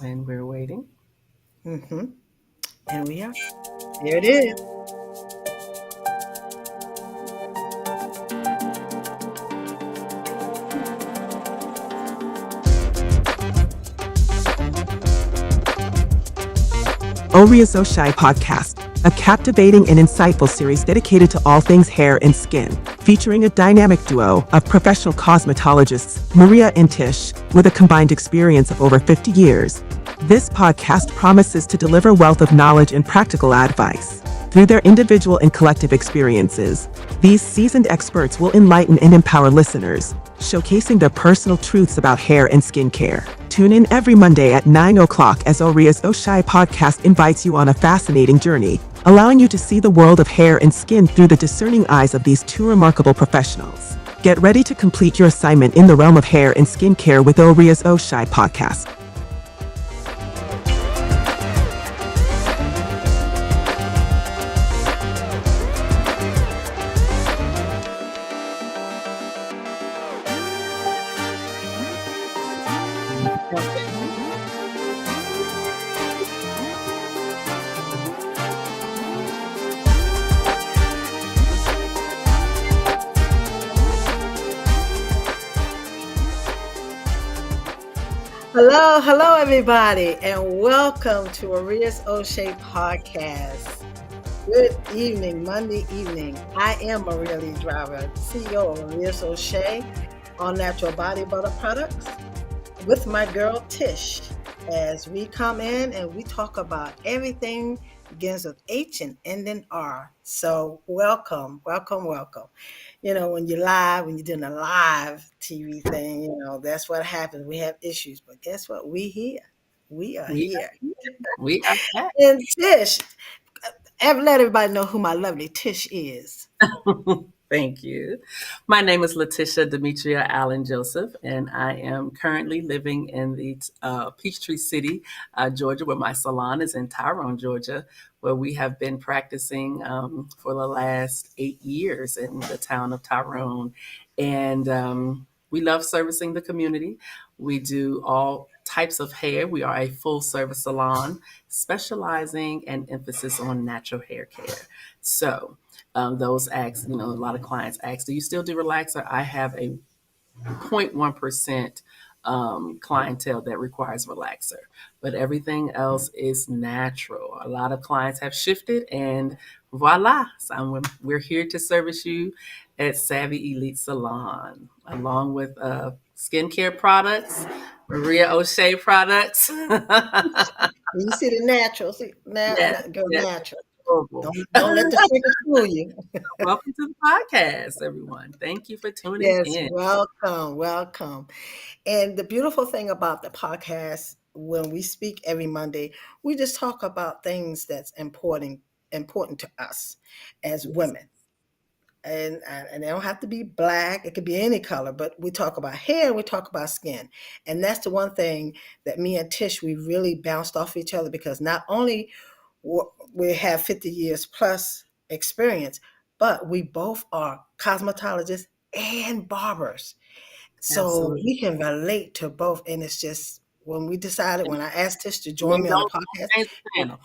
And we're waiting. Mm-hmm. And we are. There it is. Oria's So Shy podcast, a captivating and insightful series dedicated to all things hair and skin, featuring a dynamic duo of professional cosmetologists, Maria and Tish, with a combined experience of over 50 years. This podcast promises to deliver wealth of knowledge and practical advice. Through their individual and collective experiences, these seasoned experts will enlighten and empower listeners, showcasing their personal truths about hair and skincare. Tune in every Monday at 9 o'clock as Oria's So Shy podcast invites you on a fascinating journey, allowing you to see the world of hair and skin through the discerning eyes of these two remarkable professionals. Get ready to complete your assignment in the realm of hair and skincare with Oria's So Shy podcast. Hello, everybody, and welcome to Maria's O'Shea podcast. Good evening, Monday evening. I am Maria Lee Driver, CEO of Maria's O'Shea, All Natural Body Butter Products, with my girl Tish, as we come in and we talk about everything begins with H and ending R. So welcome. When you're doing a live TV thing, that's what happens. We have issues, but guess what? We here. We are We here. we are back. And Tish, let everybody know who my lovely Tish is. Thank you. My name is Letitia Demetria Allen Joseph, and I am currently living in the Peachtree City, Georgia, where my salon is in Tyrone, Georgia, where we have been practicing for the last 8 years in the town of Tyrone. And we love servicing the community. We do all types of hair. We are a full service salon specializing and emphasis on natural hair care. So, those ask, a lot of clients ask, do you still do relaxer? I have a 0.1% clientele that requires relaxer, but everything else is natural. A lot of clients have shifted, and voila, so we're here to service you at Savvy Elite Salon, along with skincare products, Maria O'Shea products. You see the natural, Yes, go yes, natural. horrible. Don't let the sugar fool you. Welcome to the podcast, everyone. Thank you for tuning Yes, in. welcome. And the beautiful thing about the podcast, when we speak every Monday, we just talk about things that's important to us as Yes, women. And they don't have to be black, it could be any color, but we talk about hair, we talk about skin. And that's the one thing that me and Tish, we really bounced off each other, because not only we have 50 years plus experience, but we both are cosmetologists and barbers. So absolutely. we can relate to both. And it's just when I asked Tish to join We me on the don't podcast, change the it channel.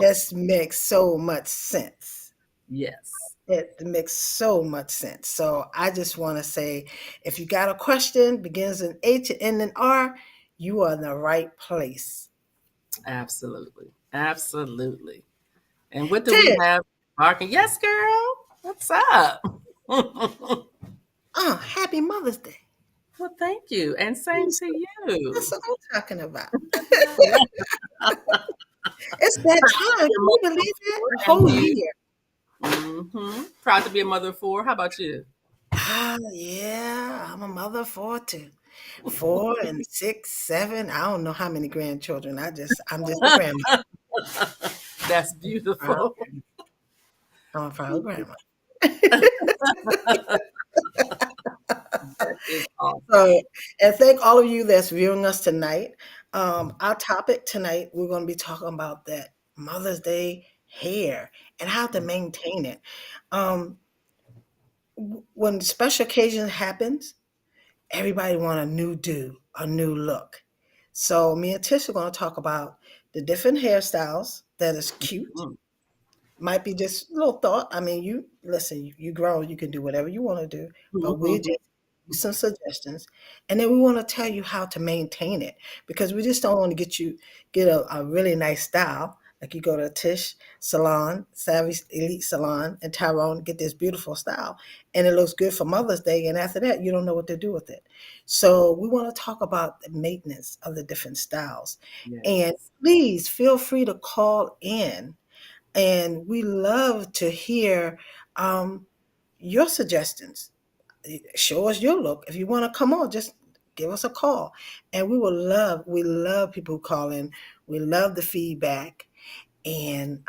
just makes so much sense. Yes, It makes so much sense. So I just want to say, if you got a question, begins in H and ends in R, you are in the right place. absolutely. Absolutely. And what do we Tish, have? Barking. Yes, girl. What's up? Well, happy Mother's Day. thank you. And same to That's you. what I'm talking about. It's that time. Can Your you mother believe of that? four, A and whole you. year. Proud to be a mother of four. How about you? Yeah, I'm a mother of four too. 4 and 6, 7. I don't know how many grandchildren. I'm just a grandma. That's I'm beautiful. a proud grandma. That is awesome. So, and thank all of you that's viewing us tonight. Our topic tonight, we're going to be talking about that Mother's Day hair and how to maintain it. Um, when special occasion happens, everybody want a new do. a new look. So me and Tish are going to talk about the different hairstyles that is cute. Mhm. Might be just a little thought. I mean, you listen, you grown, you can do whatever you want to do, but we Mhm. just some suggestions, and then we want to tell you how to maintain it because we just don't want to get a really nice style. Like you go to Tish Salon, Savvy Elite Salon, and Tyrone get this beautiful style, and it looks good for Mother's Day, and after that, you don't know what to do with it. So we want to talk about the maintenance of the different styles, and Yes. please feel free to call in and we love to hear your suggestions. Show us your look. If you want to come on, just give us a call. And we love people who call in. We love the feedback. And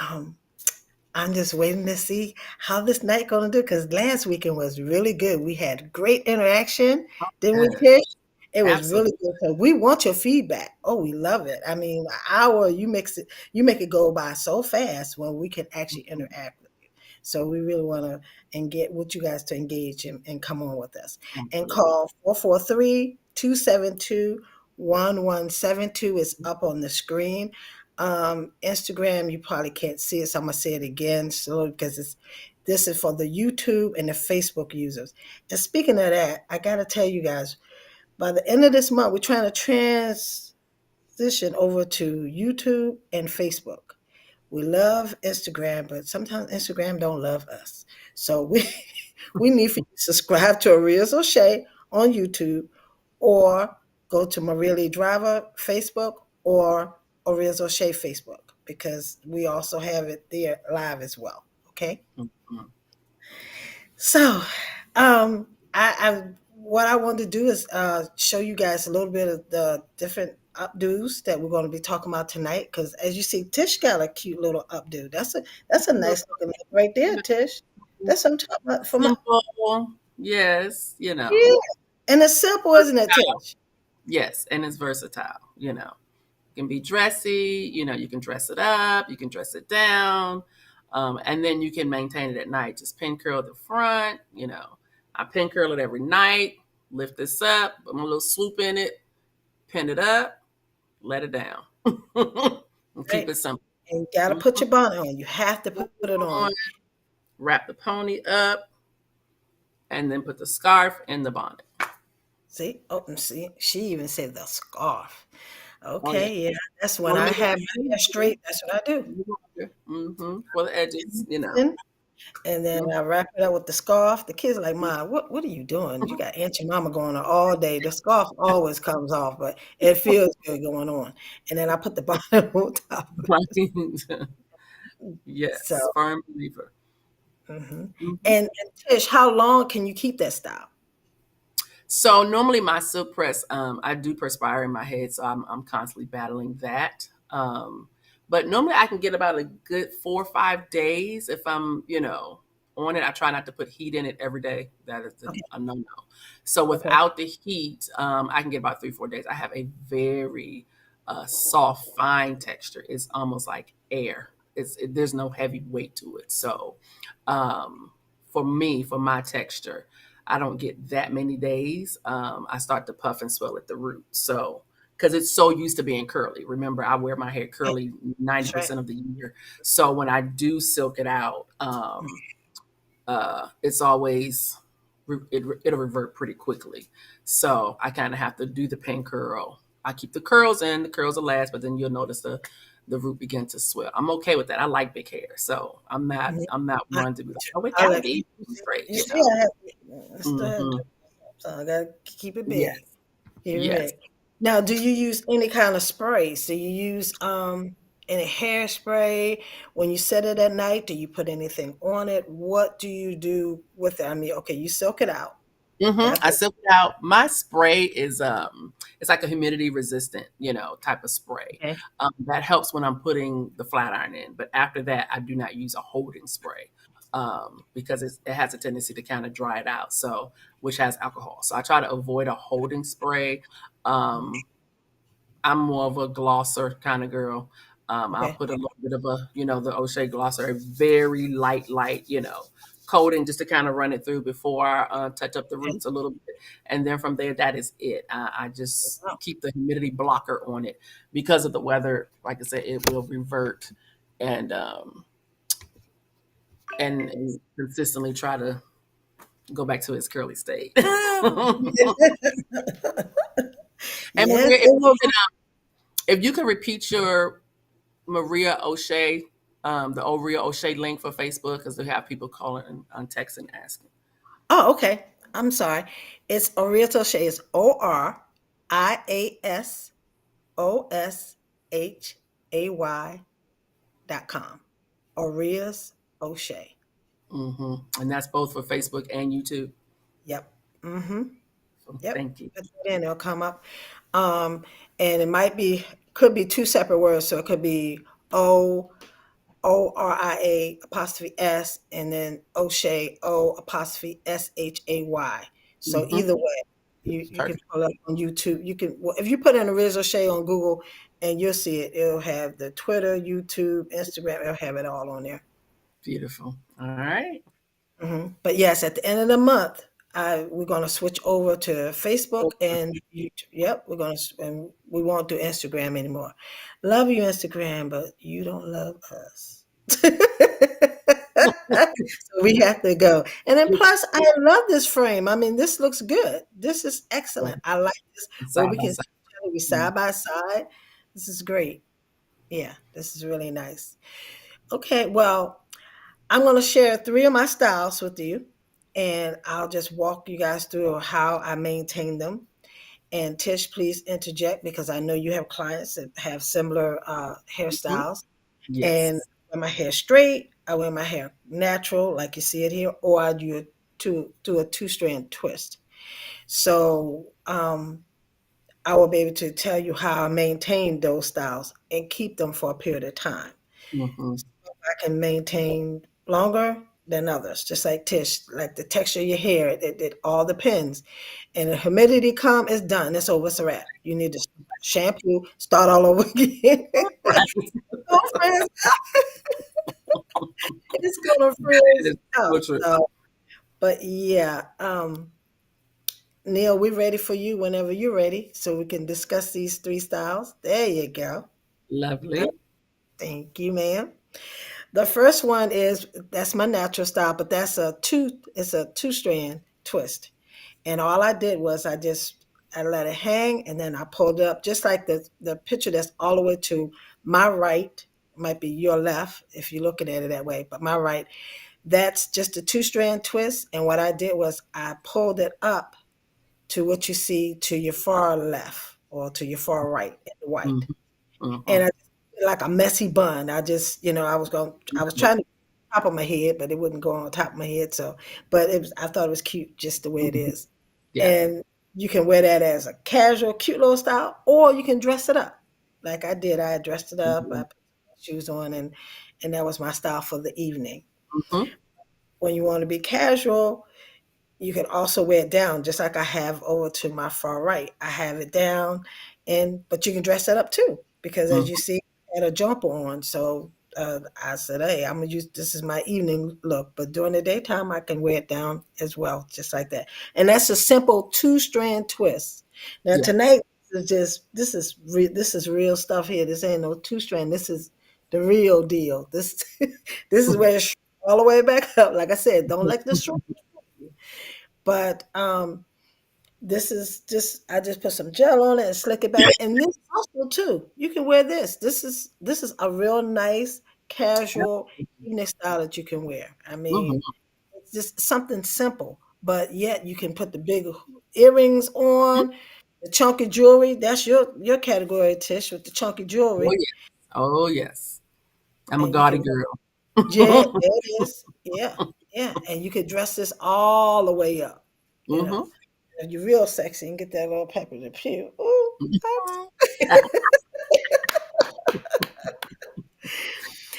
I'm just waiting to see how this night gonna do because last weekend was really good. We had great interaction, didn't we, Yes. Tish? It was Absolutely. really good. So we want your feedback. Oh, we love it. I mean, an hour you make it go by so fast when we can actually interact with you. So we really want to and get what you guys to engage and come on with us and Absolutely. call 443-272-1172 is up on the screen. Instagram, you probably can't see it, so I'm gonna say it again, so because this is for the YouTube and the Facebook users. And speaking of that, I gotta tell you guys, by the end of this month, we're trying to transition over to YouTube and Facebook. We love Instagram, but sometimes Instagram don't love us. So we need for you to subscribe to Arias O'Shea on YouTube or go to Maria Lee Driver Facebook or Arias O'Shea Facebook because we also have it there live as well. Okay. Mhm. So I what I want to do is show you guys a little bit of the different updos that we're going to be talking about tonight. Because as you see, Tish got a cute little updo. That's a nice looking look right there, Tish. That's what I'm talking about for my Simple. Yes. yeah. And it's simple, isn't it, Tish? Yes. And it's versatile. It can be dressy, you can dress it up, you can dress it down. And then you can maintain it at night. Just pin curl the front. I pin curl it every night, lift this up, put my little swoop in it, pin it up, let it down. And keep Right. it simple. And you got to Mhm. put your bonnet on. You have to put it on. On, wrap the pony up, and then put the scarf in the bonnet. See? Oh, and see, she even said the scarf. Oh, yeah. Okay, yeah. That's when Want to I make it have my hair straight. That's what I do. for the edges. And then Mhm. I wrap it up with the scarf. The kids are like, "Mom, what are you doing? You got Aunt your mama going on all day. The scarf always comes off, but it feels good going on." And then I put the bonnet on top of it. Right. So, Yes, firm believer. mhm. Mhm. And Tish, how long can you keep that style? So normally my silk press, I do perspire in my head, so I'm constantly battling that. But normally I can get about a good 4 or 5 days if I'm on it. I try not to put heat in it every day. That is Okay, a no-no. So okay, without the heat, I can get about 3 or 4 days. I have a very soft, fine texture. It's almost like air. There's no heavy weight to it. So um, for me, for my texture, I don't get that many days. I start to puff and swell at the root. So, because it's so used to being curly. Remember, I wear my hair yeah, curly that's right. 90% of the year. So when I do silk it out, it's always it'll revert pretty quickly. So I kind of have to do the pin curl. I keep the curls in, the curls will last, but then you'll notice the root begin to swell. I'm okay with that. I like big hair, so I'm not Mhm. I'm not I, one to be like, oh, it I gotta like be straight, you you see, know. I still have Hmm. to, so I gotta keep it big. Yes, Keep it yes. big. Now, do you use any kind of sprays? Do you use any hairspray when you set it at night? Do you put anything on it? What do you do with it? I mean, okay, you soak it out. That's I what. silk it out. My spray is it's like a humidity resistant, type of spray. Okay. That helps when I'm putting the flat iron in. But after that, I do not use a holding spray because it has a tendency to kind of dry it out. So which has alcohol. So I try to avoid a holding spray. Um, I'm more of a glosser kind of girl. I'll Okay. put a little bit of the O'Shea glosser, a very light, coating just to kind of run it through before I touch up the roots a little bit. And then from there, that is it. I just Wow. keep the humidity blocker on it because of the weather. Like I said, it will revert and and consistently try to go back to its curly state. And Yes, Maria, it will. if you can repeat your Maria O'Shea, the Maria O'Shea link for Facebook, because they have people calling on text and asking. Oh, okay. I'm sorry. It's Orias O'Shea. It's ORIASOSHAY.com. Orias O'Shea. And that's both for Facebook and YouTube. Yep. Mm-hmm. So Yep. thank you. Put that in, it'll come up. And it could be two separate words. So it could be ORIA apostrophe S and then O'Shea O'Shay. So hmm either way, you can Perfect. pull up on YouTube. You can, well, if you put in Orias O'Shea on Google and you'll see it. It'll have the Twitter, YouTube, Instagram. It'll have it all on there. Beautiful. All right. But yes, at the end of the month, we're going to switch over to Facebook and YouTube. Yep, and we won't do Instagram anymore. Love you, Instagram, but you don't love us. So we have to go. And then plus, I love this frame. I mean, this looks good. This is excellent. I like this where Side we by can side. be side by side. This is great. Yeah, this is really nice. Okay, well, I'm going to share three of my styles with you, and I'll just walk you guys through how I maintain them. And Tish, please interject because I know you have clients that have similar Mhm. hairstyles. And Yes. I wear my hair straight, I wear my hair natural, like you see it here, or I do a two-strand twist. So I will be able to tell you how I maintain those styles and keep them for a period of time. hmm I can maintain longer than others, just like Tish, like the texture of your hair, it all depends. And the humidity come, it's done. It's over. It's a wrap. You need to shampoo, start all over again. Right. It's gonna It freeze is so out. true. So, but yeah, Neil, we're ready for you whenever you're ready, so we can discuss these three styles. There you go. Lovely. Thank you, ma'am. The first one is that's my natural style, but it's a two-strand twist. And all I did was I let it hang and then I pulled it up just like the picture that's all the way to my right, might be your left if you're looking at it that way, but my right, that's just a two-strand twist. And what I did was I pulled it up to what you see to your far left or to your far right in the hmm white. hmm And I like a messy bun. I was trying to top of my head, but it wouldn't go on top of my head. So, but I thought it was cute just the way it is. Yeah. And you can wear that as a casual, cute little style, or you can dress it up. Like I did. I dressed it up. I hmm put shoes on and that was my style for the evening. hmm When you want to be casual, you can also wear it down, just like I have over to my far right. I have it down, but you can dress it up too, because as you see, I had a jumper on. So I said, hey, I'm gonna use this is my evening look, but during the daytime, I can wear it down as well, just like that. And that's a simple two-strand twist. Now Yeah. tonight this is real stuff here. This ain't no two-strand. This is the real deal. This this is where it's all the way back up. Like I said, don't let the short. But this is just I just put some gel on it and slick it back. And this also too, you can wear this. This is a real nice casual evening style that you can wear. I hmm mean, it's just something simple, but yet you can put the big earrings on, the chunky jewelry. That's your category, Tish, with the chunky Oh jewelry. yes. Oh yes. I'm a And you gaudy can girl. yeah, there it is. Yeah, yeah. And you could dress this all the way up, you know. hmm If you're real sexy and get that little pepper to pew. Ooh,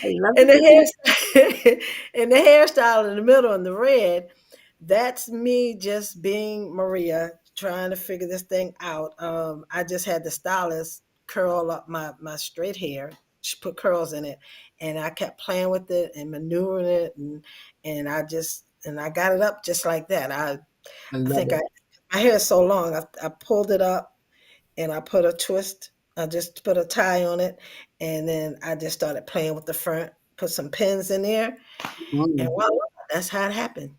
I love and it. and the hairstyle in the middle and the red, that's me just being Maria trying to figure this thing out. I just had the stylist curl up my straight hair. She put curls in it, and I kept playing with it and maneuvering it, and I just and I got it up just like that. I I love think it. my hair is so long. I pulled it up and I put a twist. I just put a tie on it, and then I just started playing with the front. Put some pins in there, and Mm. voila, that's how it happened.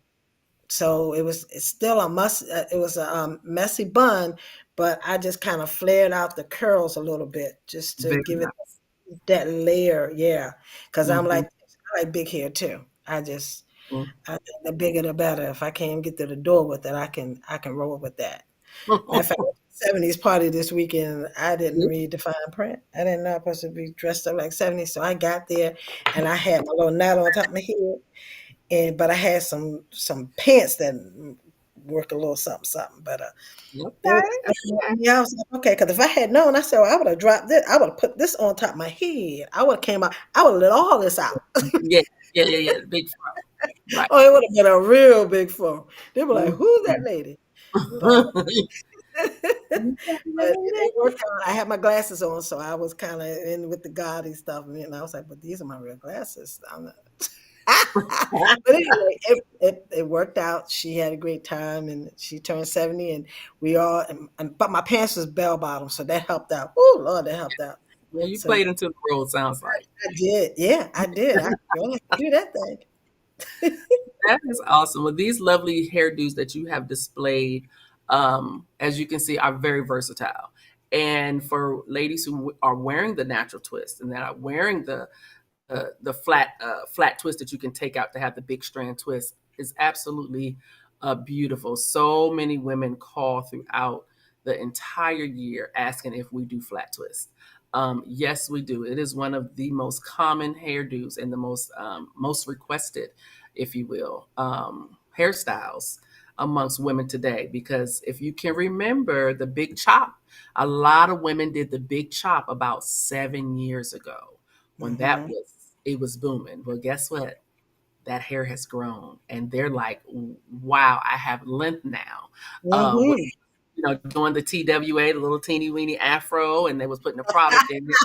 So it's still it was a messy bun, but I just kind of flared out the curls a little bit just to Very give it nice. that layer. Yeah, because Mhm. I like big hair too. Mm. I think the bigger the better. If I can't get to the door with it, I can roll with that. Matter of fact, 70s party this weekend, I didn't read the fine print. I didn't know I was supposed to be dressed up like 70s. So I got there and I had my little knot on top of my head. But I had some pants that work a little something, something. But they were, Okay. Okay. yeah, I was like, okay, because if I had known, I said, well, I would have dropped this. I would have put this on top of my head. I would have came out. I would have let all this out. Yeah. Yeah. Yeah. Yeah. Big fro. Right. Oh, it would have been a real big fool. They were like, Mhm. who's that lady? But but it worked out. I had my glasses on, so I was kind of in with the gaudy stuff, and I was like, "But these are my real glasses." I'm not. But anyway, it worked out. She had a great time, and she turned 70, and we all. But my pants was bell bottom, so that helped out. Oh Lord, that helped out. Yeah, you So played into the role, sounds like. I did. Yeah, I did. I really do that thing. That is awesome. Well, these lovely hairdos that you have displayed, as you can see, are very versatile. And for ladies who are wearing the natural twist and that are wearing the flat twist that you can take out to have the big strand twist is absolutely beautiful. So many women call throughout the entire year asking if we do flat twist. Yes, we do. It is one of the most common hairdos and the most requested, if you will, hairstyles amongst women today. Because if you can remember the big chop, a lot of women did the big chop about 7 years ago when that Hmm. was it was booming. Well, guess what? That hair has grown, and they're like, "Wow, I have length now." When, Hmm. doing the TWA, the little teeny weeny afro, and they was putting the product in it.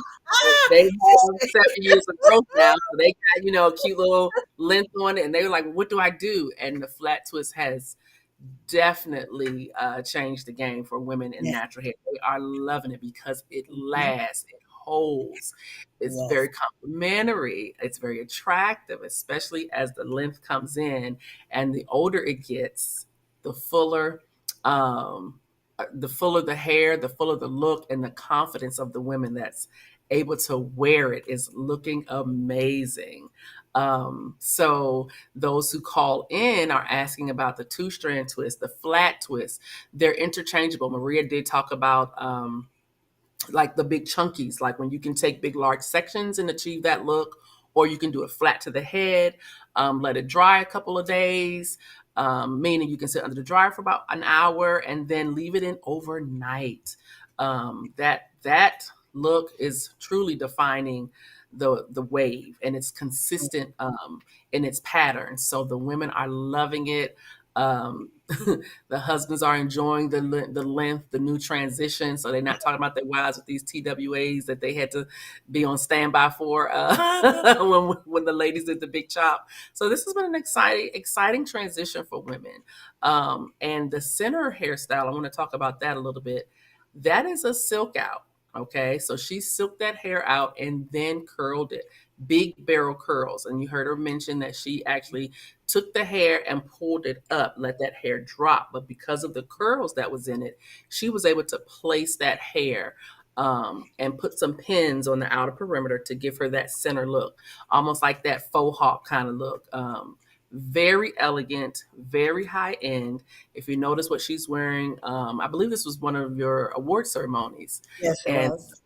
They have 7 years of growth now, so they got a cute little length on it, and they were like, "What do I do?" And the flat twist has definitely changed the game for women in Yeah. natural hair. They are loving it because it Mhm. lasts, it holds, it's Yes. very complimentary, it's very attractive, especially as the length comes in. And the older it gets, the fuller. The fuller the hair, the fuller the look, and the confidence of the women that's able to wear it is looking amazing. So those who call in are asking about the two-strand twist, the flat twist. They're interchangeable. Maria did talk about like the big chunkies, like when you can take big large sections and achieve that look, or you can do it flat to the head, let it dry a couple of days, meaning you can sit under the dryer for about an hour and then leave it in overnight. That look is truly defining the wave, and it's consistent in its pattern. So the women are loving it. Um, the husbands are enjoying the length, the new transition. So they're not talking about their wives with these TWAs that they had to be on standby for when the ladies did the big chop. So this has been an exciting transition for women. And the center hairstyle, I want to talk about that a little bit. That is a silk out. Okay, so she silked that hair out and then curled it, big barrel curls. And you heard her mention that she actually took the hair and pulled it up, let that hair drop. But because of the curls that was in it, she was able to place that hair and put some pins on the outer perimeter to give her that center look, almost like that faux hawk kind of look. Very elegant, very high end. If you notice what she's wearing, I believe this was one of your award ceremonies, Yes, it and was.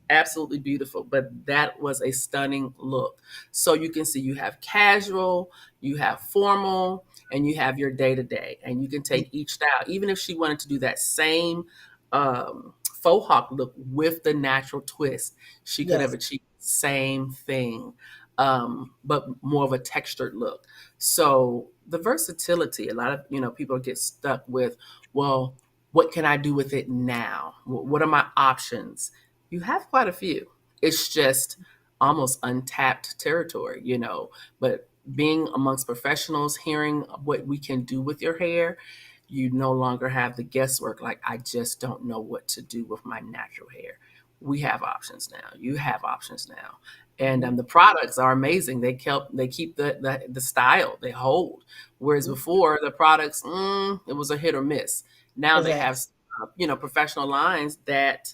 absolutely beautiful, but that was a stunning look. So you can see you have casual, you have formal, and you have your day to day, and you can take each style. Even if she wanted to do that same faux hawk look with the natural twist, she could have Yes. achieved the same thing, but more of a textured look. So the versatility, a lot of people get stuck with, well, what can I do with it now? What are my options? You have quite a few. It's just almost untapped territory. But being amongst professionals, hearing what we can do with your hair, you no longer have the guesswork. Like, I just don't know what to do with my natural hair. We have options now. You have options now, and the products are amazing. They keep the style, they hold. Whereas before, the products, it was a hit or miss. Now they have, Exactly. professional lines that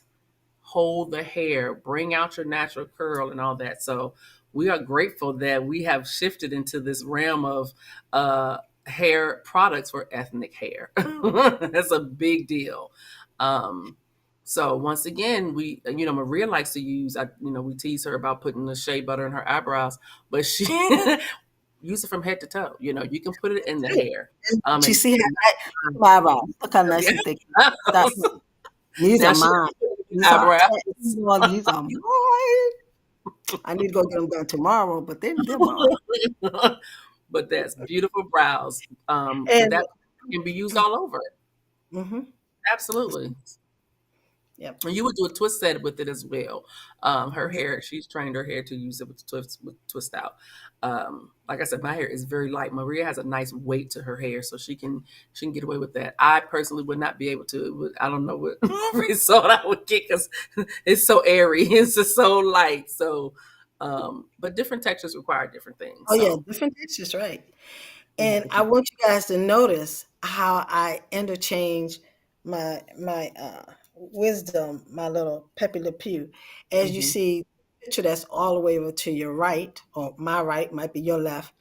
hold the hair, bring out your natural curl and all that. So we are grateful that we have shifted into this realm of hair products for ethnic hair. That's a big deal. Um, so once again, Maria likes to use, we tease her about putting the shea butter in her eyebrows, but she use it from head to toe. You can put it in the hair. She And see how my eyebrows. Look how nice and thick. Stop. These now are she mine. These are eyebrow. these are mine. I need to go get them done tomorrow, but they're mine. But that's beautiful brows. But And that can be used all over it. mhm. Absolutely. Yep. And you would do a twist set with it as well. Her hair, she's trained her hair to use it with twist out. Like I said, my hair is very light. Maria has a nice weight to her hair, so she can get away with that. I personally would not be able to. I don't know what result I would get because it's so airy. It's just so light. So, but different textures require different things. Oh yeah, So, different textures, right? you have And to I keep. want you guys to notice how I interchange my wisdom, my little Pepe Le Pew. As you Mhm. see, picture that's all the way over to your right, or my right might be your left.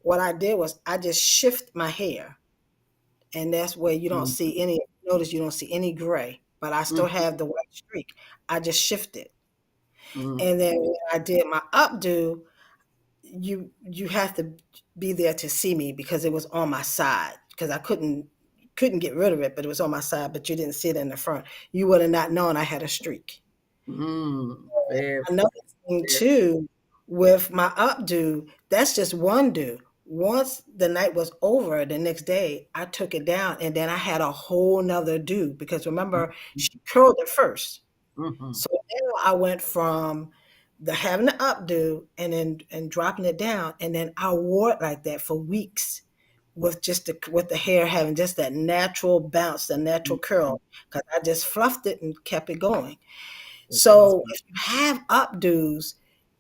What I did was I just shift my hair, and that's where you don't Mhm. see any. Notice you don't see any gray, but I still Mhm. have the white streak. I just shifted, Mhm. and then when I did my updo, you have to be there to see me because it was on my side because I couldn't get rid of it, but it was on my side, but you didn't see it in the front. You would have not known I had a streak. Very, Another thing very. too, with my updo, that's just one do. Once the night was over, the next day I took it down and then I had a whole nother do because remember she curled it first. Mhm. So now I went from the having the updo and then and dropping it down, and then I wore it like that for weeks with just with the hair having just that natural bounce, the natural curl, because I just fluffed it and kept it going. That's awesome. So if you have updos,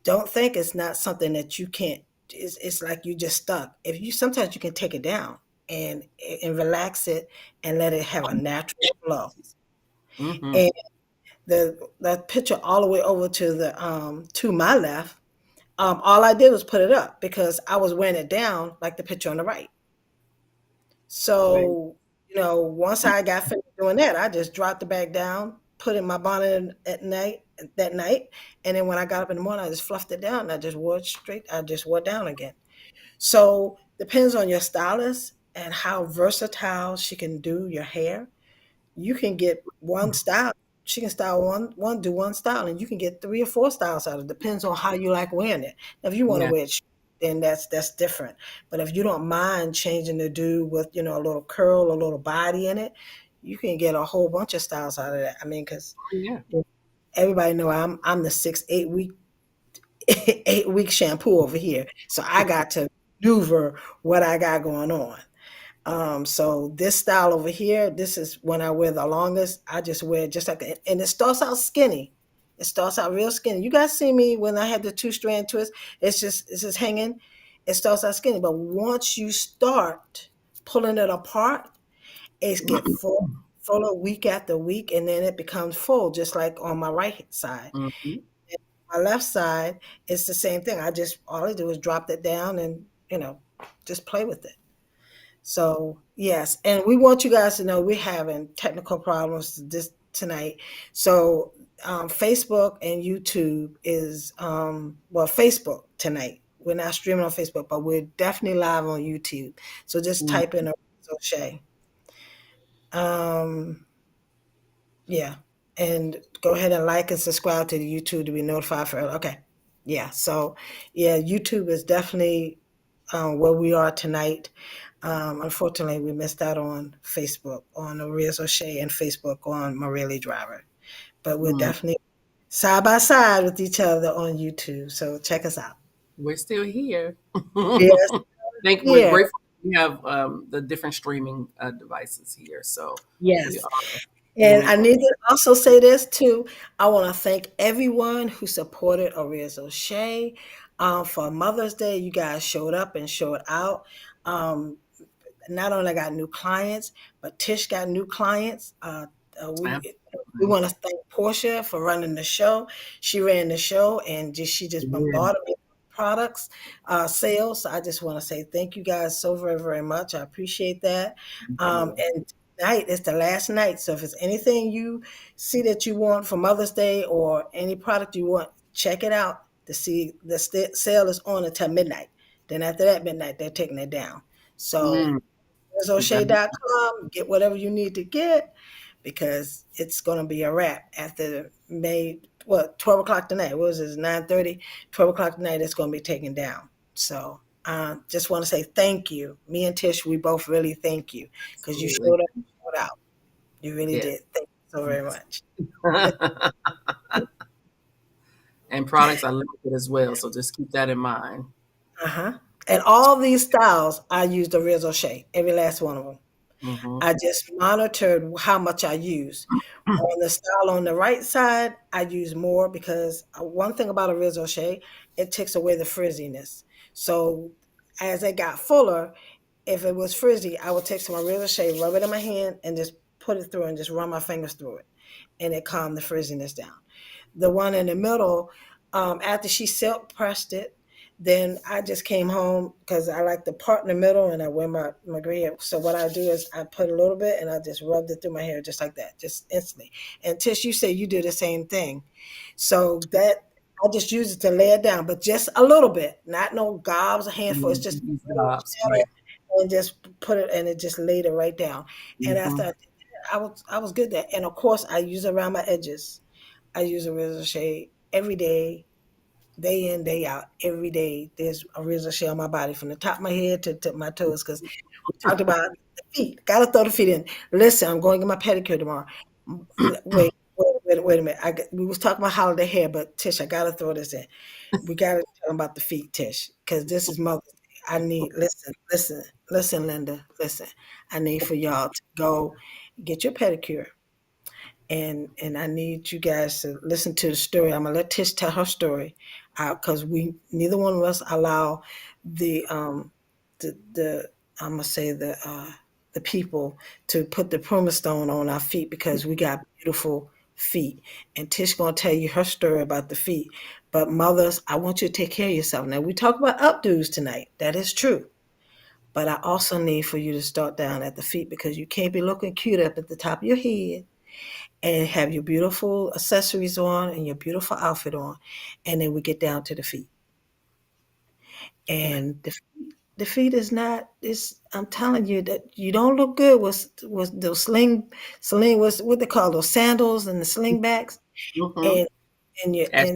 don't think it's not something that you can't. It's like you just stuck. If you sometimes you can take it down and relax it and let it have a natural flow. Mhm. And the picture all the way over to the to my left, all I did was put it up because I was wearing it down like the picture on the right. Right. So, once I got finished doing that, I just dropped it back down, put in my bonnet at night that night, and then when I got up in the morning, I just fluffed it down and I just wore it straight. I just wore it down again. So depends on your stylist and how versatile she can do your hair. You can get one style. She can style do one style, and you can get 3 or 4 styles out of it. Depends on how you like wearing it. If you want to Yeah. wear it, then that's different. But if you don't mind changing the do with a little curl, a little body in it, you can get a whole bunch of styles out of that. I mean, because Yeah. everybody know I'm the 6 8 week 8 week shampoo over here, so I got to maneuver what I got going on. So this style over here, this is when I wear the longest. I just wear it just like and it starts out skinny. It starts out real skinny. You guys see me when I had the 2 strand twist. It's just hanging. It starts out skinny, but once you start pulling it apart, it's get fuller week after week, and then it becomes full, just like on my right side. Mhm. My left side, it's the same thing. All I do is drop it down and just play with it. So yes, and we want you guys to know we're having technical problems this tonight. So Facebook and YouTube is Facebook tonight. We're not streaming on Facebook, but we're definitely live on YouTube. So just Mm. type in O'Shea. Um, yeah, and go ahead and like and subscribe to the YouTube to be notified for. Okay, yeah. So yeah, YouTube is definitely where we are tonight. Unfortunately, we missed out on Facebook, on Arias O'Shea, and Facebook on Morelli Driver. But we're Mm. definitely side by side with each other on YouTube. So check us out. We're still here. Yes, We're here. grateful we have the different streaming devices here. So we Yes. are And very I grateful. need to also say this too. I want to thank everyone who supported Arias O'Shea for Mother's Day. You guys showed up and showed out. Um, Not only got new clients, but Tish got new clients. Uh, we we Absolutely. want to thank Portia for running the show. She ran the show and she just Yeah. bombarded me with products, sales. So I just want to say thank you guys so very, very much. I appreciate that. And tonight is the last night. So if it's anything you see that you want for Mother's Day or any product you want, check it out to see sale is on until midnight. Then after that midnight, they're taking it down. So Mm, exactly. O'Shea.com, get whatever you need to get because it's going to be a wrap after May, 12 o'clock tonight. What was it, 9:30? 12 o'clock tonight, it's going to be taken down. So just want to say thank you. Me and Tish, we both really thank you because you Absolutely. showed up and showed out. You really Yes. did. Thank you so very much. And products are limited as well. So just keep that in mind. Uh-huh. And all these styles, I use the Riz O'Shea, every last one of them. Hmm. I just monitored how much I use. On the style on the right side, I use more because one thing about a Riz O'Shea, it takes away the frizziness. So as it got fuller, if it was frizzy, I would take some of my Riz O'Shea, rub it in my hand, and just put it through and just run my fingers through it, and it calmed the frizziness down. The one in the middle, after she silk pressed it, then I just came home because I like the part in the middle and I wear my gray hair. So what I do is I put a little bit and I just rubbed it through my hair just like that, just instantly. And Tish, you say you do the same thing. So that I just use it to lay it down, but just a little bit, not no gobs or handful. It's just These a little jobs, right? and just put it and it just laid it right down. And after Hmm. I did that, I was good there. And of course I use it around my edges. I use a razor shade every day in, day out. Every day there's a razor shade on my body from the top of my head to the tip of my toes because we talked about the feet. Gotta throw the feet in. Listen, I'm going to get my pedicure tomorrow. Wait a minute. We was talking about holiday hair, but Tish, I gotta throw this in. We gotta talk about the feet, Tish, because this is Mother's Day. I need listen, Linda, listen. I need for y'all to go get your pedicure and I need you guys to listen to the story. I'm gonna let Tish tell her story, because we neither one of us allow the I'm gonna say the people to put the pumice stone on our feet because we got beautiful feet. And Tish gonna tell you her story about the feet. But mothers, I want you to take care of yourself. Now we talk about updos tonight. That is true. But I also need for you to start down at the feet because you can't be looking cute up at the top of your head and have your beautiful accessories on and your beautiful outfit on, and then we get down to the feet. And the feet is not. It's I'm telling you that you don't look good with those sling what they call those sandals and the slingbacks Hmm. and and your Yes.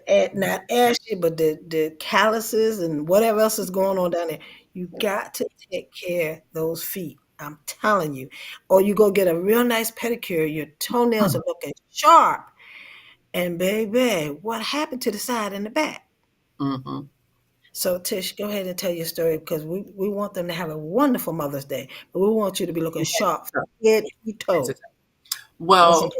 and not ashy, but the calluses and whatever else is going on down there. You got to take care of those feet. I'm telling you. Or you go get a real nice pedicure, your toenails are looking sharp. And baby, what happened to the side and the back? Hmm. So Tish, go ahead and tell your story because we want them to have a wonderful Mother's Day. But we want you to be looking sharp from head to toe. Listen, Well,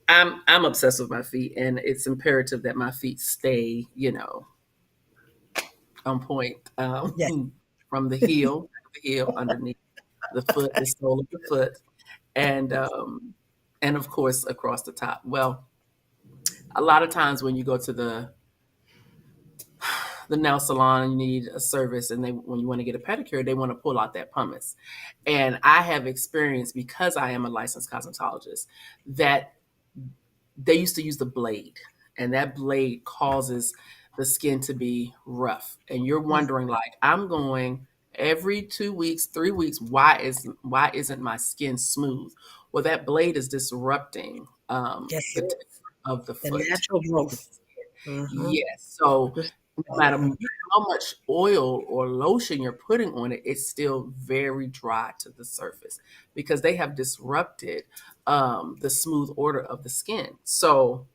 I'm obsessed with my feet, and it's imperative that my feet stay, on point, yes. from the heel underneath the foot, the sole of the foot, and um, and of course across the top. Well, a lot of times when you go to the nail salon and you need a service, and when you want to get a pedicure, they want to pull out that pumice. And I have experienced, because I am a licensed cosmetologist, that they used to use the blade, and that blade causes the skin to be rough. And you're wondering, like, I'm going every 2 weeks, 3 weeks. Why isn't my skin smooth? Well, that blade is disrupting Yes, the it texture is. of the The foot. natural growth. Mm-hmm. Yes. So Just, no matter mhm. how much oil or lotion you're putting on it, it's still very dry to the surface because they have disrupted the smooth order of the skin. So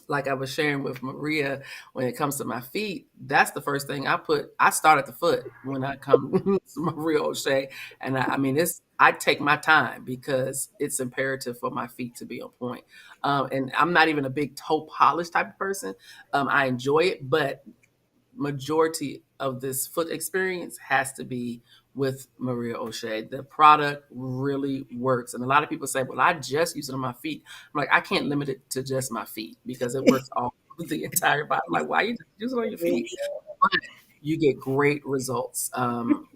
like I was sharing with Maria, when it comes to my feet, that's the first thing I put. I start at the foot when I come to Maria O'Shea. And I mean, I take my time because it's imperative for my feet to be on point. And I'm not even a big toe polish type of person. I enjoy it, but majority of this foot experience has to be with Maria O'Shea. The product really works. And a lot of people say, well, I just use it on my feet. I'm like, I can't limit it to just my feet because it works all over the entire body. I'm like, why you just use it on your feet? But you get great results on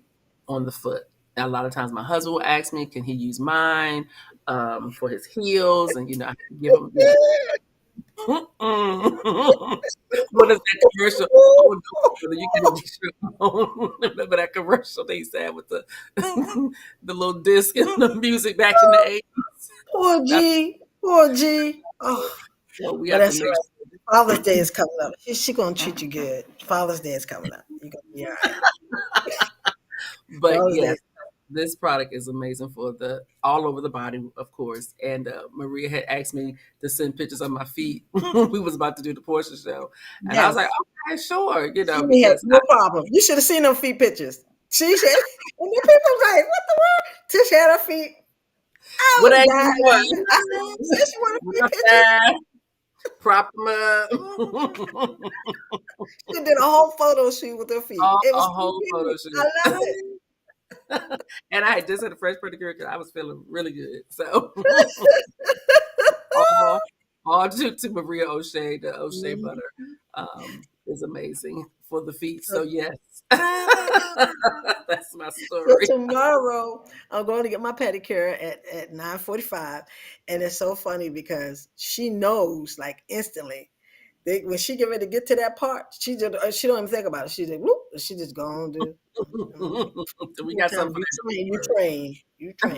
the foot. And a lot of times my husband will ask me, can he use mine for his heels? And, I give him, what is that commercial? Oh, no, you can be sure. Remember that commercial they used to have with the the little disc and the music back in the 80s? Poor G. Poor G. Oh, So we but have to that's make right. sure. Father's Day is coming up. She gonna treat you good. Father's Day is coming up. You're gonna be all right. But Father's Day. yes, this product is amazing for the all over the body, of course. And Maria had asked me to send pictures of my feet when we was about to do the Portia show, and I was Yes. like, okay, sure, She had because no problem. You should have seen them feet pictures. She said, and the people was like, what the world? Tish had her feet. I what was I dying. doing? I said, Tish, you want to feet What's pictures? that? Prop them up. She did a whole photo shoot with her feet. It A was whole photo I love shoot. it. And I had just had a fresh pedicure because I was feeling really good. So all, all due to Maria O'Shea, the O'Shea butter is amazing for the feet. So yes, that's my So story. tomorrow I'm going to get my pedicure at 9:45, and it's so funny because she knows like instantly. When she get ready to get to that part, she don't even think about it. She just whoop, she just go on to. So we got something for You that. train, you train.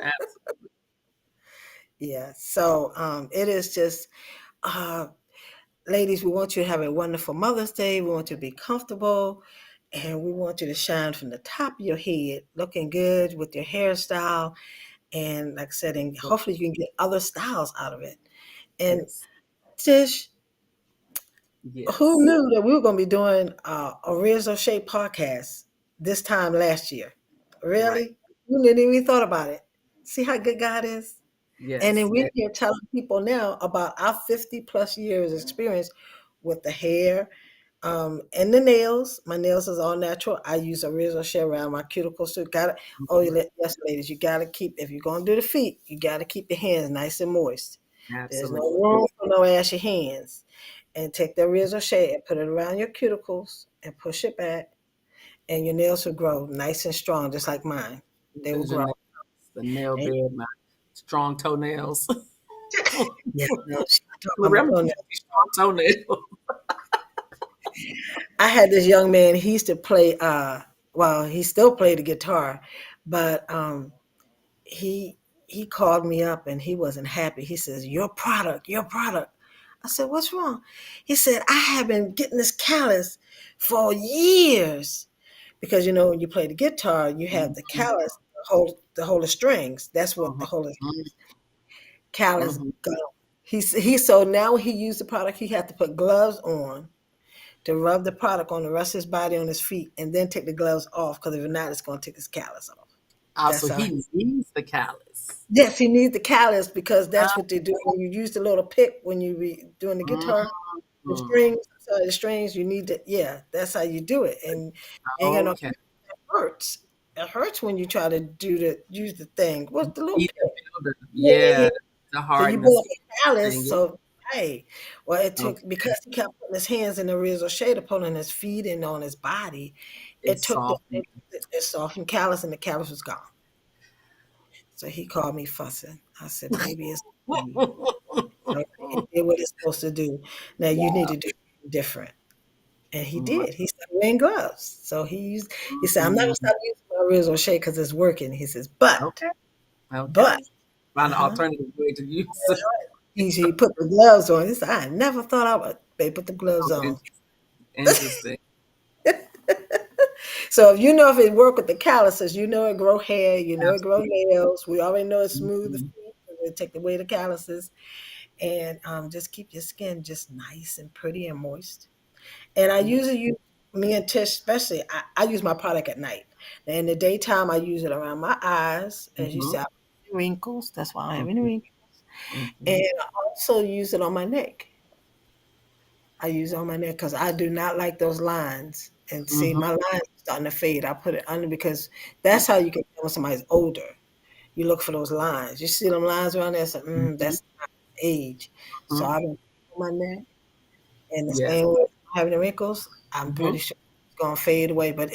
Absolutely. Yeah. So it is just, uh, ladies, we want you to have a wonderful Mother's Day. We want you to be comfortable, and we want you to shine from the top of your head, looking good with your hairstyle, and like I said, and hopefully you can get other styles out of it. And Yes. Tish, who Yes. knew that we were going to be doing a Rizzo Shape podcast this time last year? Right. Really? You didn't even thought about it. See how good God is? And Yes. then we're here telling people now about our 50 plus years experience with the hair and the nails. My nails is all natural. I use a razor shell around my cuticles. So got to, yes, ladies, you got to keep, if you're going to do the feet, you got to keep your hands nice and moist. There's no Absolutely. room for no ashy hands. And take the razor shell and put it around your cuticles and push it back. And your nails will grow nice and strong, just like mine. They will grow. The nail And, bed, my strong toenails. yeah, no, Remember, strong toenails. I had this young man, he used to play well, he still played the guitar, but he he called me up and he wasn't happy. He says, your product, your product. I said, what's wrong? He said, I have been getting this callus for years. Because when you play the guitar, you have the callus to hold the strings. That's what the whole callus go. So now he used the product, he had to put gloves on to rub the product on the rest of his body, on his feet, and then take the gloves off, because if not, it's going to take his callus off. Also, That's how. he needs the callus. Yes, he needs the callus because that's what they do when you use the little pick when you be doing the guitar. The strings, you need to. Yeah, that's how you do it, and you ain't got no. Okay. It hurts. It hurts when you try to use the thing. What's the little pick? Yeah, the So you hardness. build up a callus. thing. So hey, well, it took Okay. because he kept putting his hands in the razor shade, pulling his feet and on his body. It It's took soft. it softened callus, and the callus was gone. So he called me fussing. I said, "Baby, it's so it did what it's supposed to do. Now you need to do it different." And he did. He started wearing gloves. So he said, "I'm not gonna stop using my razor shade because it's working." He says, Okay. but Find an alternative way to use it. he put the gloves on. He said, "I never thought I would." They put the gloves on. Interesting. So if it work with the calluses, it grow hair, it grow nails. We already know it's smooth the feet. We take away the calluses, and just keep your skin just nice and pretty and moist. And I usually use, me and Tish especially, I use my product at night. And in the daytime, I use it around my eyes. As you Mm-hmm. said, I don't have any wrinkles. That's why I don't have any Mm-hmm. wrinkles. Mm-hmm. And I also use it on my neck. I use it on my neck because I do not like those lines. And see, Mm-hmm. my lines are starting to fade. I put it under because that's how you can tell when somebody's older. You look for those lines. You see them lines around there, so Mm-hmm. that's not age. So Mm-hmm. I don't put it on my neck. And the Yes. same with having the wrinkles, I'm Mm-hmm. pretty sure it's gonna fade away. But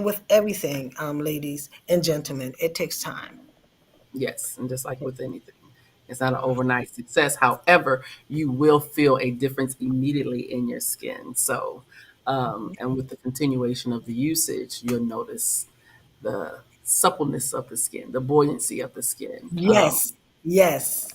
with everything, ladies and gentlemen, it takes time. Yes, and just like with anything, it's not an overnight success. However, you will feel a difference immediately in your skin. So, and with the continuation of the usage, you'll notice the suppleness of the skin, the buoyancy of the skin, Yes, yes.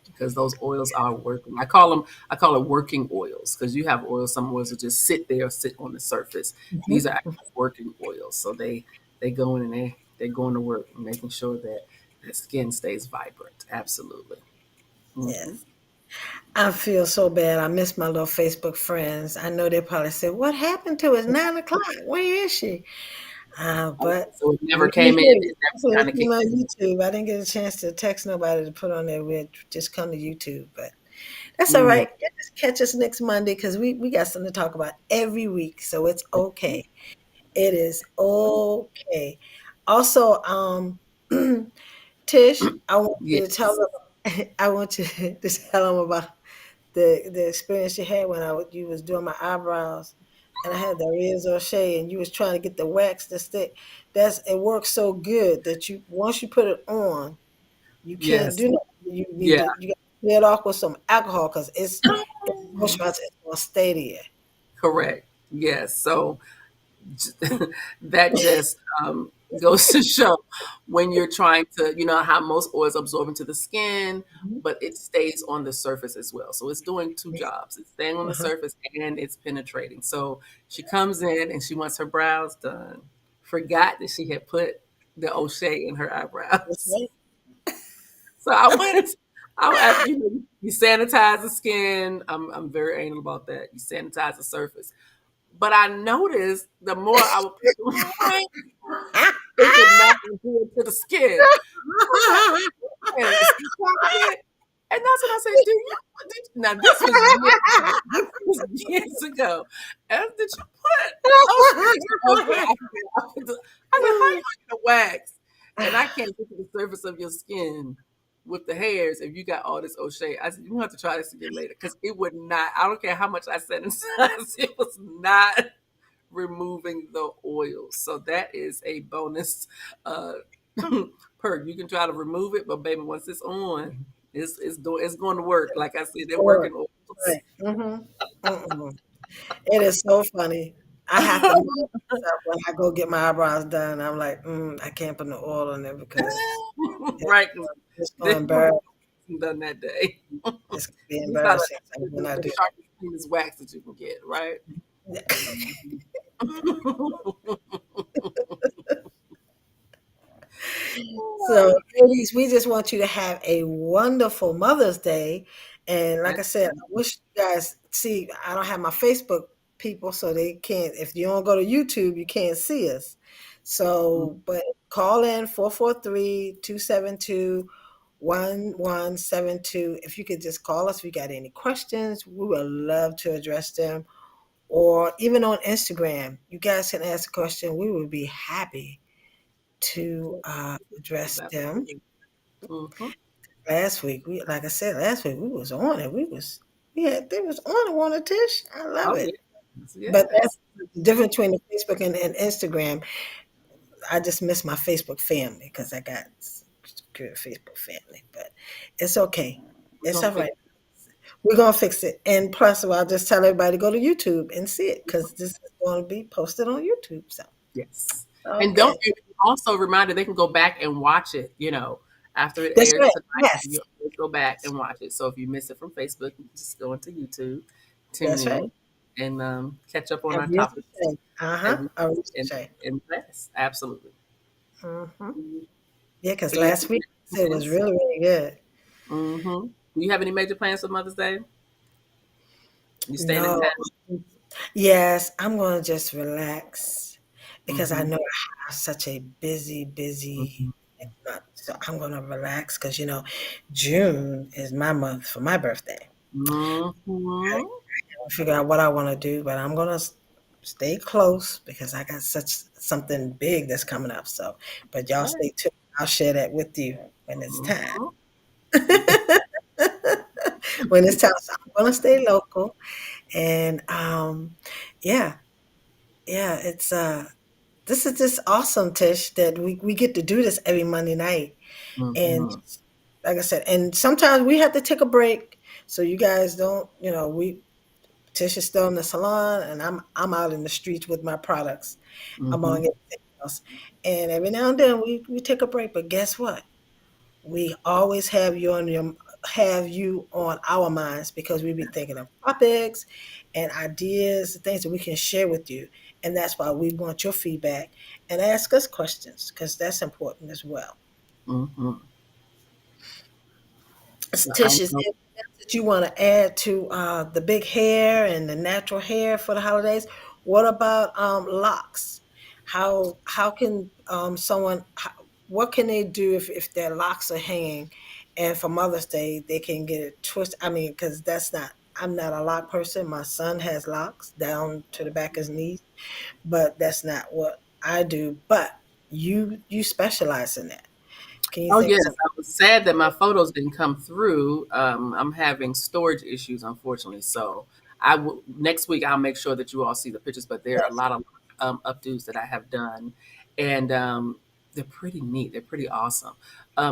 because those oils are working. I call it working oils because you have oils. Some oils that just sit there, sit on the surface. These are Mhm. actually working oils, so they go in and they go into work, making sure that the skin stays vibrant. Absolutely. Hmm. Yes. I feel so bad. I miss my little Facebook friends. I know they probably said, "What happened to us? 9 o'clock. Where is she?" But So it never we came in. here. It never So kind it's of came. on YouTube. I didn't get a chance to text nobody to put on there. We just come to YouTube, but that's all Mm, right. Just catch us next Monday because we got something to talk about every week, so it's okay. It is okay. Also, Tish, I want you to tell yes. them. I want you to tell them about the experience you had when you was doing my eyebrows, and I had the Reds O'Shea, and you was trying to get the wax to stick. It works so good that you once you put it on, you can't Yes. do nothing. Yeah. You got to clear it off with some alcohol because it's moisturizer. It's gonna stay there. Correct. Yes. So that just goes to show when you're trying to, you know, how most oils absorb into the skin, Mhm. but it stays on the surface as well. So it's doing two jobs. It's staying on the Uh-huh. surface and it's penetrating. So she comes in and she wants her brows done. Forgot that she had put the O'Shea in her That's eyebrows. right. So I went. You know, you sanitize the skin. I'm very anal about that. You sanitize the surface. But I noticed the more I would put it on, it would not adhere to the skin. I'm like, wait a minute, is he talking? And that's when I said, "Do you?" Now this was years ago. This was years ago. And did you put? Oh, okay. I said, "How you gonna wax?" And I can't get to the surface of your skin with the hairs if you got all this O'Shea. I said, "You have to try this again later because it would not. I don't care how much I said inside, it was not removing the oils. So that is a bonus uh, perk. You can try to remove it, but baby, once it's on, it's going to work. Like I said, they're Sure. working oils. Right. Mm-mm. It is so funny. I have to make myself when I go get my eyebrows done. I'm like, I can't put no oil on there because it's, Right? 'Cause it's going they to were embarrass. done that day. It's going to be You got embarrassing. So when I the do sharpest, cleanest wax that you can get, right? that. So, ladies, we just want you to have a wonderful Mother's Day. And like I said, I wish you guys see, I don't have my Facebook people, so they can't, if you don't go to YouTube, you can't see us. So, but call in 443-272-1172. If you could just call us if you got any questions, we would love to address them. Or even on Instagram, you guys can ask a question. We would be happy to address them. Mm-hmm. Last week, like I said, last week we was on it. They was on it, on a Tish. I love Oh it. yes, But that's yes. the difference between the Facebook and Instagram. I just miss my Facebook family because I got good Facebook family. But it's okay. We're It's gonna all fix right. We're gonna fix it. And plus, I'll just tell everybody to go to YouTube and see it because this is going to be posted on YouTube. So yes. And okay, don't and also reminder they can go back and watch it, you know, after it that's aired right. tonight, Yes, you always go back and watch it. So if you miss it from Facebook, you just go into YouTube, tune that's right. in, and catch up on I our really topics say. Uh huh. every I really in say. in class. Absolutely. Mm-hmm. Yeah, because So yeah, last week it was really, really good. mm-hmm. Do you have any major plans for Mother's Day? You staying in No. town? Yes, I'm gonna just relax because I Mm-hmm. know I have such a busy Mm-hmm. month. So I'm gonna relax because June is my month for my birthday. Mm-hmm. I'll figure out what I want to do, but I'm gonna stay close because I got such something big that's coming up. So, but y'all Right. stay tuned. I'll share that with you when it's time. Mm-hmm. When it's time, so I'm gonna stay local, and yeah, yeah, it's this is just awesome, Tish, that we get to do this every Monday night. And Mm-hmm. like I said, and sometimes we have to take a break. So you guys don't, we Tish is still in the salon and I'm out in the streets with my products among Mm-hmm. everything else. And every now and then we take a break. But guess what? We always have you on our minds because we be thinking of topics and ideas, things that we can share with you. And that's why we want your feedback and ask us questions because that's important as well. Mm-hmm. I Tish, is know. there anything else that you want to add to the big hair and the natural hair for the holidays? What about locks? How can what can they do if their locks are hanging, and for Mother's Day they can get it twist? I mean, because I'm not a lock person. My son has locks down to the back of his knees, but that's not what I do. But you specialize in that. Can you Oh think of yes, something? I was sad that my photos didn't come through. I'm having storage issues, unfortunately. So I will next week. I'll make sure that you all see the pictures. But there are a lot of updos that I have done, and they're pretty neat. They're pretty awesome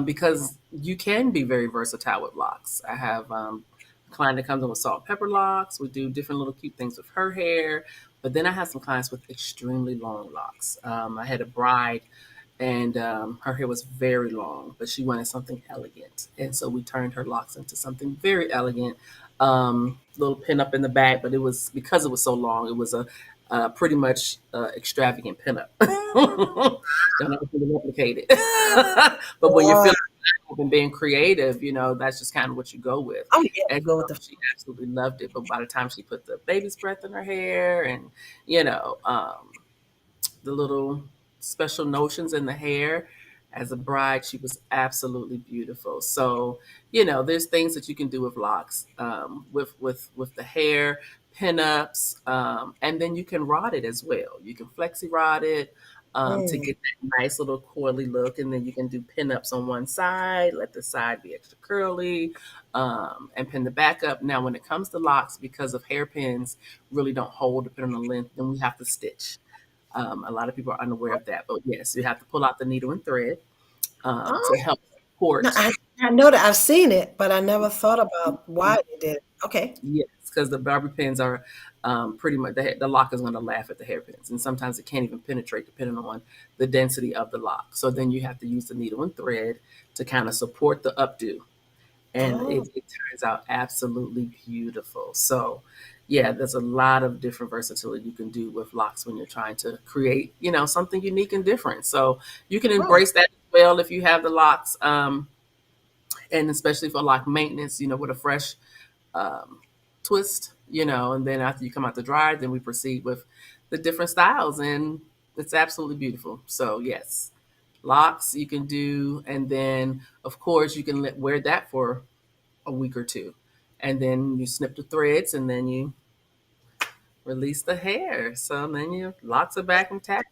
because you can be very versatile with locks. I have a client that comes in with salt and pepper locks. We do different little cute things with her hair. But then I have some clients with extremely long locks. I had a bride and her hair was very long, but she wanted something elegant, and so we turned her locks into something very elegant. Little pin up in the back, but it was because it was so long. It was a pretty much extravagant pin up. Don't ever to replicate it. But when you're Wow. feeling creative and being creative, that's just kind of what you go with. Oh yeah, And go so with the she absolutely loved it. But by the time she put the baby's breath in her hair and you know, um, the little special notions in the hair. As a bride, she was absolutely beautiful. So, there's things that you can do with locks, with the hair, pinups, and then you can rod it as well. You can flexi rod it to Mm. get that nice little coily look, and then you can do pinups on one side, let the side be extra curly, and pin the back up. Now, when it comes to locks, because of hairpins really don't hold depending on the length, then we have to stitch. A lot of people are unaware of that, but yes, you have to pull out the needle and thread Oh, to help no, support. I know that I've seen it, but I never thought about why they did it. Okay. Yes, because the bobby pins are pretty much the lock is going to laugh at the hairpins, and sometimes it can't even penetrate depending on the density of the lock. So then you have to use the needle and thread to kind of support the updo, and Oh, it turns out absolutely beautiful. So, yeah, there's a lot of different versatility you can do with locks when you're trying to create, something unique and different. So you can oh, embrace that as well if you have the locks, and especially for lock maintenance, with a fresh um, twist, and then after you come out to dry, then we proceed with the different styles, and it's absolutely beautiful. So yes, locks you can do, and then of course you can wear that for a week or two. And then you snip the threads and then you release the hair. So then your locks are back intact.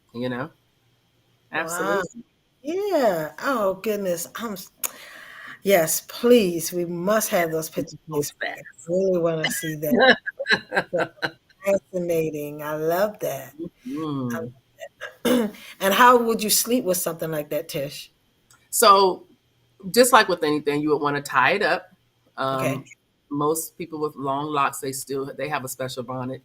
wow. Absolutely. Yeah. Oh goodness. Yes, please. We must have those pictures next Post week. that. I really want to see that. That's fascinating. I love that. Mm. And how would you sleep with something like that, Tish? So just like with anything, you would want to tie it up. Okay. Um, Most people with long locks, they have a special bonnet.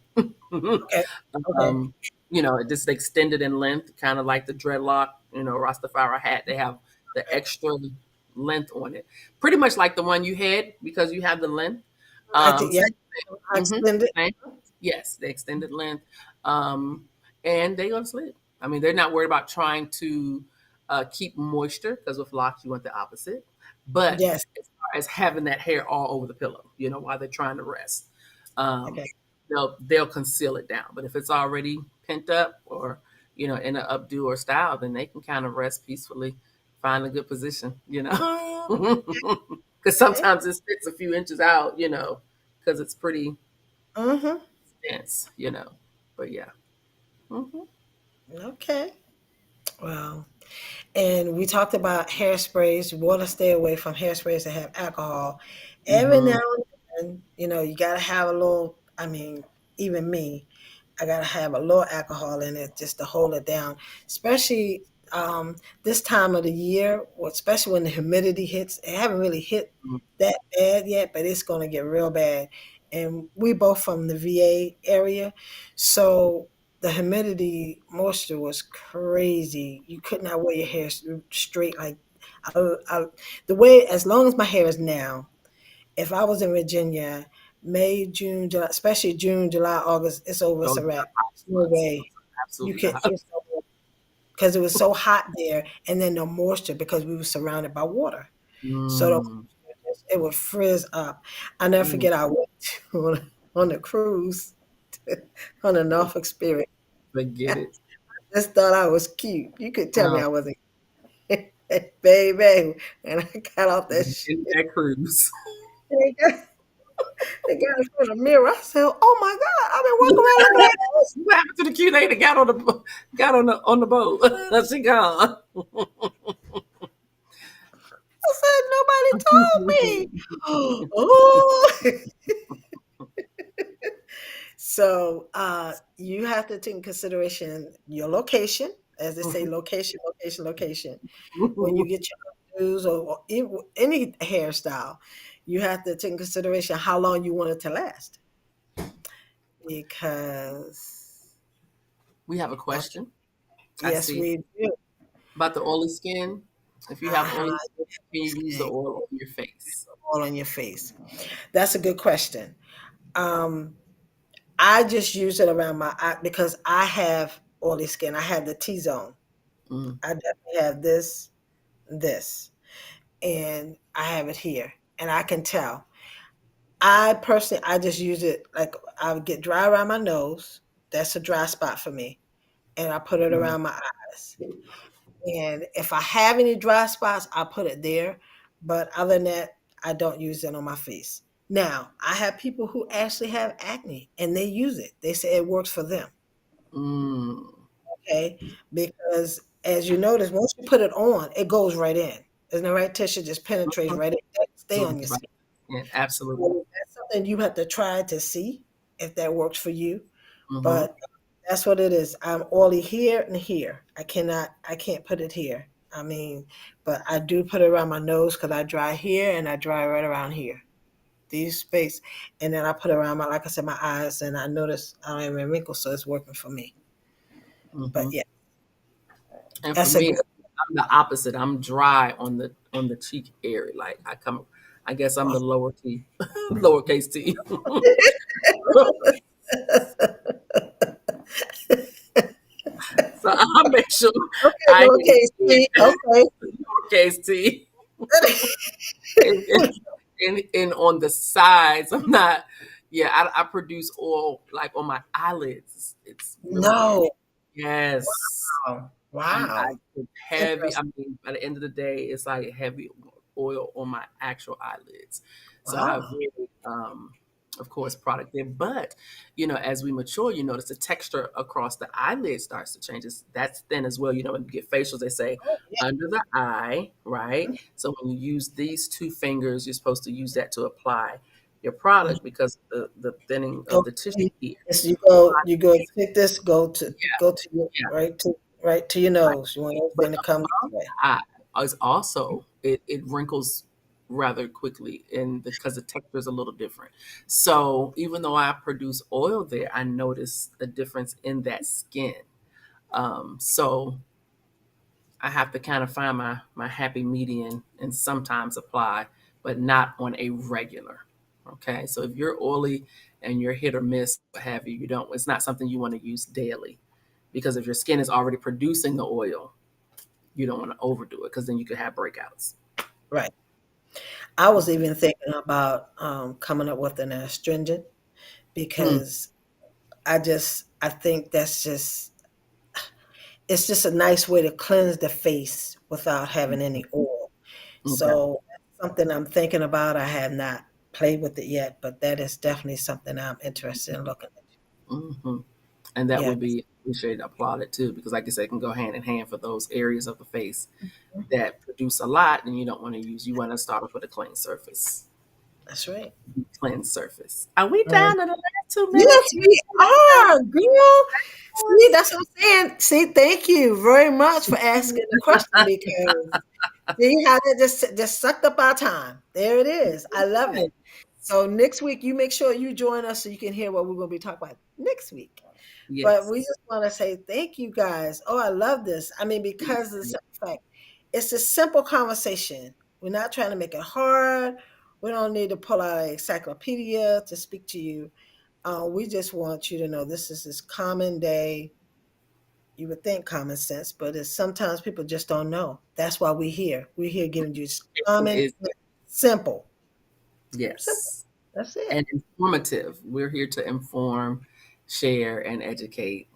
Okay. Okay. um, it just extended in length, kind of like the dreadlock, Rastafari hat. They have the extra length on it, pretty much like the one you had because you have the length. I think yeah. Same I thing. extend it. Same. Yes, the extended length, um, and they go to sleep. I mean, they're not worried about trying to keep moisture because with locks you want the opposite. But Yes. as far as having that hair all over the pillow, while they're trying to rest, um, Okay. they'll conceal it down. But if it's already pent up or in an updo or style, then they can kind of rest peacefully, find a good position, because Okay. sometimes it sticks a few inches out, because it's pretty Mm-hmm. dense, But yeah. Hmm. Okay. Well, and we talked about hairsprays. You want to stay away from hairsprays that have alcohol. Every Hmm. now and then, you got to have a little, I mean, even me, I got to have a little alcohol in it just to hold it down, especially this time of the year, especially when the humidity hits. It haven't really hit that bad yet, but it's going to get real bad. And we both from the VA area, so the humidity moisture was crazy. You could not wear your hair straight. Like I, the way, as long as my hair is now, if I was in Virginia, May, June, July, especially June, July, August, it's over. Oh, It's yeah, a wrap. hottest No months. Those way are you absolutely the could. hottest. Because it was so hot there, and then no moisture because we were surrounded by water. So Mm, it would frizz up. I never mm, forget I went on a cruise on the Norfolk Spirit. forget it. Just thought I was cute. You could tell me No, I wasn't, baby. And I got off that shit. in that cruise. They got, they got in front of the mirror. I said, "Oh my God, I've been walking around looking like this." What happened to the cute lady that got on the boat? She gone. I said, "Nobody told me." Oh. So you have to take in consideration your location, as they say, location, location, location. When you get your news or any hairstyle, you have to take in consideration how long you want it to last. Because We have a uh, question. I yes, see we do. about the oily skin. If you have Uh-huh. oily skin, can you use the Okay. oil on your face? All on your face. That's a good question. Um, I just use it around my eye because I have oily skin. I have the T zone. Mm, I definitely have this, and I have it here, and I can tell. I personally, I just use it like I would get dry around my nose. That's a dry spot for me, and I put it mm, around my eyes. And if I have any dry spots, I put it there. But other than that, I don't use it on my face. Now, I have people who actually have acne and they use it. They say it works for them. mm. Okay. Because as you notice, once you put it on, it goes right in. Isn't it right? Tissue just penetrates right in. It doesn't stay on Absorbs your right. skin. Yeah, absolutely. So that's something you have to try to see if that works for you. Hmm. But that's what it is. I'm oily here and here. I can't put it here. I mean, but I do put it around my nose because I dry here and I dry right around here. These space, and then I put it around my, like I said, my eyes, and I notice I don't have any wrinkles, so it's working for me. But Hmm. yeah, And for that's a me, good. I'm the opposite. I'm dry on the cheek area. Like I guess I'm the lower T, lowercase T. So I make sure Okay, I lowercase get t. Okay. lowercase T. and, and on the sides, I'm not. Yeah, I produce oil like on my eyelids. It's really weird. No. Yes. Wow. I Wow. get heavy. I Interesting. mean, by the end of the day, it's like heavy oil on my actual eyelids. So I Wow. avoid, of course, product there. But as we mature, you notice the texture across the eyelid starts to change. That's thin as well. When you get facials, they say Oh, yeah. under the eye, right? So when you use these two fingers, you're supposed to use that to apply your product because the thinning Go. of the tissue here. Yes, you go take this, go to your Yeah, right to your right. nose. You want But everything to come this above way. the eye is also it wrinkles rather quickly and because the texture is a little different. So even though I produce oil there, I notice a difference in that skin. So I have to kind of find my happy median and sometimes apply, but not on a regular. Okay. So if you're oily and you're hit or miss, what have you, it's not something you want to use daily because if your skin is already producing the oil, you don't want to overdo it because then you could have breakouts. Right. I was even thinking about coming up with an astringent Mm, because I think it's just a nice way to cleanse the face without having any oil. okay. So that's something I'm thinking about. I have not played with it yet, but that is definitely something I'm interested in looking at. Hmm. And that Yeah. would be appreciated, applauded too, because like you said, it can go hand in hand for those areas of the face that produce a lot and you don't want to use. You want to start off with a clean surface. That's right. Clean surface. Are we Mm. down to the last 2 minutes? Yes, we are, girl. See, that's what I'm saying. See, thank you very much for asking the question because see how that just sucked up our time. There it is. I love it. So next week, you make sure you join us so you can hear what we're going to be talking about next week. But we Yes. just want to say thank you guys. Oh, I love this. I mean, because of the simple fact, it's a simple conversation. We're not trying to make it hard. We don't need to pull out an encyclopedia to speak to you. We just want you to know this is this common day. You would think common sense, but it's sometimes people just don't know. That's why we're here. We're here giving you common, Is simple. Simple. yes. That's it. And informative. We're here to inform, share, and educate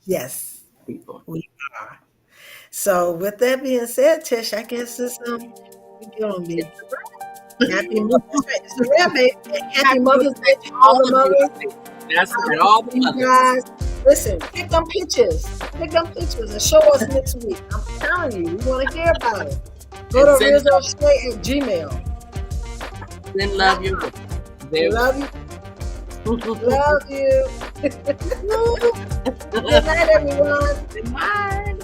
Yes, people. we are. So with that being said, Tish, I guess it's we gonna be happy Mother's Day. It's the real baby. And happy Mother's Day to all the mothers. That's it. All the You mothers. guys, listen, pick them pictures. Pick them pictures and show us next week. I'm telling you, we want to hear about it. Go And to send RizzoShay at Gmail. Send love your way. There Love you. Love you. Good night, everyone. Good night.